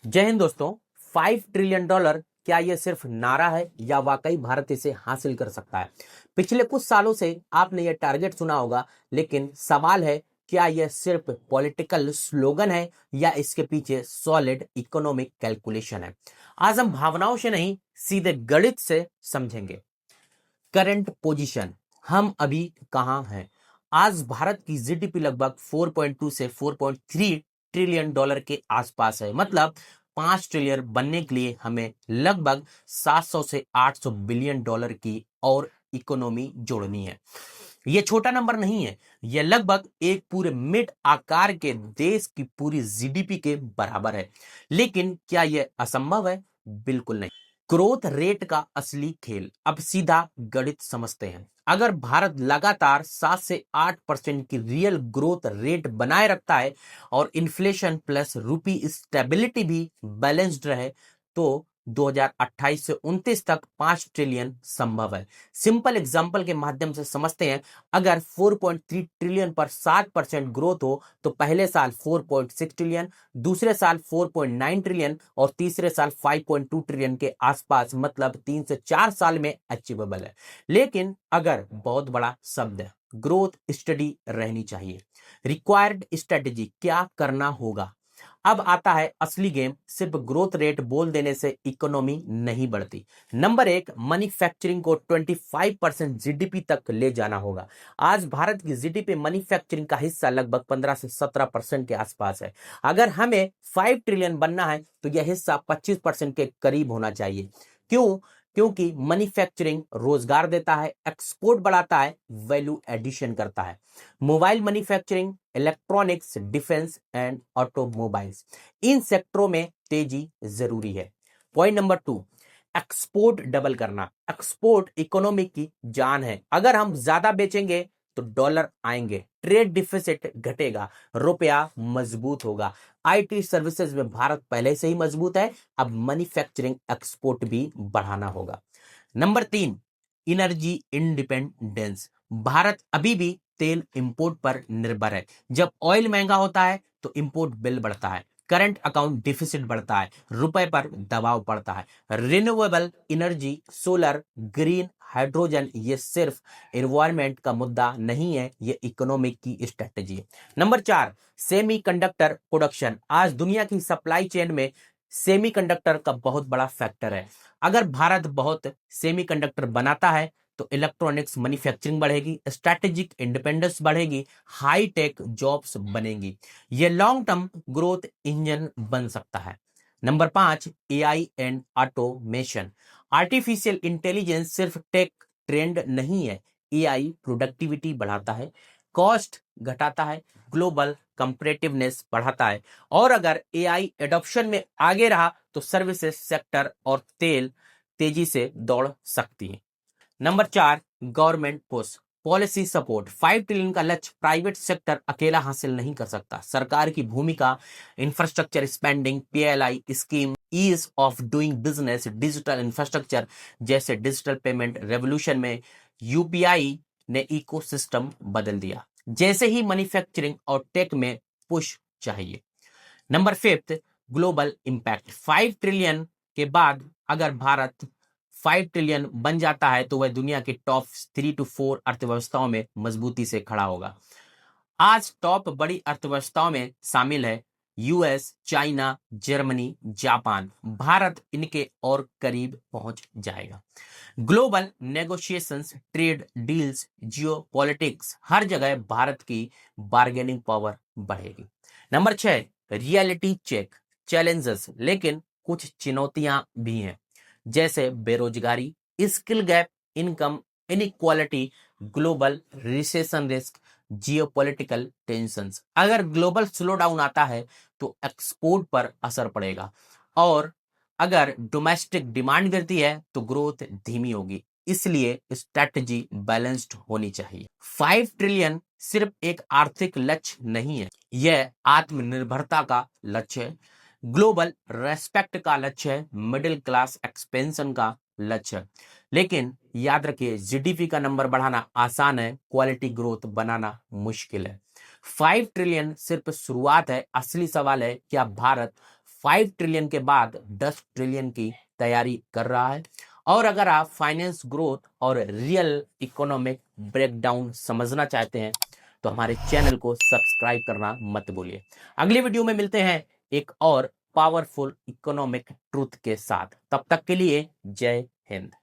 जय हिंद दोस्तों। $5 ट्रिलियन क्या यह सिर्फ नारा है या वाकई भारत इसे हासिल कर सकता है? पिछले कुछ सालों से आपने यह टारगेट सुना होगा, लेकिन सवाल है, क्या यह सिर्फ पॉलिटिकल स्लोगन है या इसके पीछे सॉलिड इकोनॉमिक कैलकुलेशन है? आज हम भावनाओं से नहीं, सीधे गणित से समझेंगे। करंट पोजीशन, हम अभी कहां हैं? आज भारत की जीडीपी लगभग 4.2 से 4.3 ट्रिलियन डॉलर के आसपास है। मतलब 5 ट्रिलियन बनने के लिए हमें लगभग 700 से 800 बिलियन डॉलर की और इकोनॉमी जोड़नी है। यह छोटा नंबर नहीं है, यह लगभग एक पूरे मिड आकार के देश की पूरी जीडीपी के बराबर है। लेकिन क्या यह असंभव है? बिल्कुल नहीं। ग्रोथ रेट का असली खेल, अब सीधा गणित समझते हैं। अगर भारत लगातार 7 से 8% की रियल ग्रोथ रेट बनाए रखता है और इन्फ्लेशन प्लस रूपी स्टेबिलिटी भी बैलेंस्ड रहे, तो 2028 से 29 तक 5 ट्रिलियन संभव है। सिंपल एग्जांपल के माध्यम से समझते हैं। अगर 4.3 ट्रिलियन पर 7% ग्रोथ हो तो पहले साल 4.6 ट्रिलियन, दूसरे साल 4.9 ट्रिलियन और तीसरे साल 5.2 ट्रिलियन के आसपास, मतलब 3 से 4 साल में अचीवेबल है। लेकिन अगर बहुत बड़ा शब्द है, ग्रोथ स्टडी रहनी चाहिए। रिक्वायर्ड स्ट्रेटेजी, क्या करना होगा? अब आता है असली गेम। सिर्फ ग्रोथ रेट बोल देने से इकोनॉमी नहीं बढ़ती। नंबर एक, मैन्युफैक्चरिंग को 25% जीडीपी तक ले जाना होगा। आज भारत की जीडीपी मैन्युफैक्चरिंग का हिस्सा लगभग 15 से 17% के आसपास है। अगर हमें 5 ट्रिलियन बनना है तो यह हिस्सा 25% के करीब होना चाहिए। क्यों? क्योंकि मैन्युफैक्चरिंग रोजगार देता है, एक्सपोर्ट बढ़ाता है, वैल्यू एडिशन करता है। Mobile manufacturing, electronics, defence and automobiles, इन सेक्टरों में तेजी जरूरी है। पॉइंट नंबर 2, एक्सपोर्ट डबल करना। एक्सपोर्ट इकोनॉमी की जान है। अगर हम ज्यादा बेचेंगे तो डॉलर आएंगे, ट्रेड डिफिसिट घटेगा, रुपया मजबूत होगा। आईटी सर्विसेज में भारत पहले से ही मजबूत है, अब मैन्युफैक्चरिंग एक्सपोर्ट भी बढ़ाना होगा। Number 3, energy independence. भारत अभी भी तेल इंपोर्ट पर निर्भर है। जब ऑयल महंगा होता है तो इंपोर्ट बिल बढ़ता है, करंट अकाउंट डिफिसिट बढ़ता है, रुपए पर दबाव पड़ता है। Renewable energy, solar, green hydrogen, ये सिर्फ एनवायरनमेंट का मुद्दा नहीं है, ये इकोनॉमिक की स्ट्रेटेजी है। Number 4, semiconductor production. आज दुनिया की सप्लाई चेन में सेमीकंडक्टर का बहुत बड़ा फैक्टर है। अगर भारत बहुत सेमीकंडक्टर बनाता है तो इलेक्ट्रॉनिक्स मैन्युफैक्चरिंग बढ़ेगी, स्ट्रैटेजिक इंडिपेंडेंस बढ़ेगी, हाई टेक जॉब्स बनेंगी। यह लॉन्ग टर्म ग्रोथ इंजन बन सकता है। Number 5, AI and automation. Artificial intelligence सिर्फ टेक ट्रेंड नहीं है, एआई प्रोडक्टिविटी बढ़ाता है, कॉस्ट घटाता है, ग्लोबल कंपैरेटिवनेस बढ़ाता है। और अगर एआई एडॉप्शन में आगे रहा तो सर्विसेज सेक्टर और तेल तेजी से दौड़ सकती है। Number 4, government push, policy support. 5 trillion का लक्ष्य प्राइवेट सेक्टर अकेला हासिल नहीं कर सकता। सरकार की भूमिका, infrastructure spending, PLI scheme, ease of doing business, digital infrastructure जैसे डिजिटल पेमेंट रेवोल्यूशन में यूपीआई ने इकोसिस्टम बदल दिया। जैसे ही मैन्युफैक्चरिंग और टेक में पुश चाहिए। Number 5, global impact. 5 ट्रिलियन के बाद अगर भारत 5 ट्रिलियन बन जाता है तो वह दुनिया के टॉप 3 to 4 अर्थव्यवस्थाओं में मजबूती से खड़ा होगा। आज टॉप बड़ी अर्थव्यवस्थाओं में शामिल है US, China, Germany, Japan. Bharat इनके और करीब पहुंच जाएगा। Global negotiations, trade deals, geopolitics, हर जगह भारत की बार्गेनिंग पावर बढ़ेगी। नंबर 6, रियलिटी चेक, चैलेंजेस, लेकिन कुछ चुनौतियां भी हैं, जैसे बेरोजगारी, skill gap, income inequality, global recession risk, geopolitical tensions. अगर ग्लोबल स्लो डाउन आता है तो एक्सपोर्ट पर असर पड़ेगा, और अगर डोमेस्टिक डिमांड गिरती है तो ग्रोथ धीमी होगी। इसलिए स्ट्रैटेजी बैलेंस्ड होनी चाहिए। 5 ट्रिलियन सिर्फ एक आर्थिक लक्ष्य नहीं है, यह आत्मनिर्भरता का लक्ष्य है, ग्लोबल रेस्पेक्ट का लक्ष्य है, मिडिल क्लास एक्सपेंशन का लक्ष्य है। लेकिन याद रखिए, जीडीपी का नंबर बढ़ाना आसान है, क्वालिटी ग्रोथ बनाना मुश्किल है। 5 ट्रिलियन सिर्फ शुरुआत है, असली सवाल है क्या भारत 5 ट्रिलियन के बाद 10 ट्रिलियन की तैयारी कर रहा है। और अगर आप फाइनेंस ग्रोथ और रियल इकोनॉमिक ब्रेकडाउन समझना चाहते हैं तो हमारे चैनल को सब्सक्राइब करना मत भूलिए। अगली वीडियो में मिलते हैं एक और पावरफुल इकोनॉमिक ट्रूथ के साथ। तब तक के लिए जय हिंद।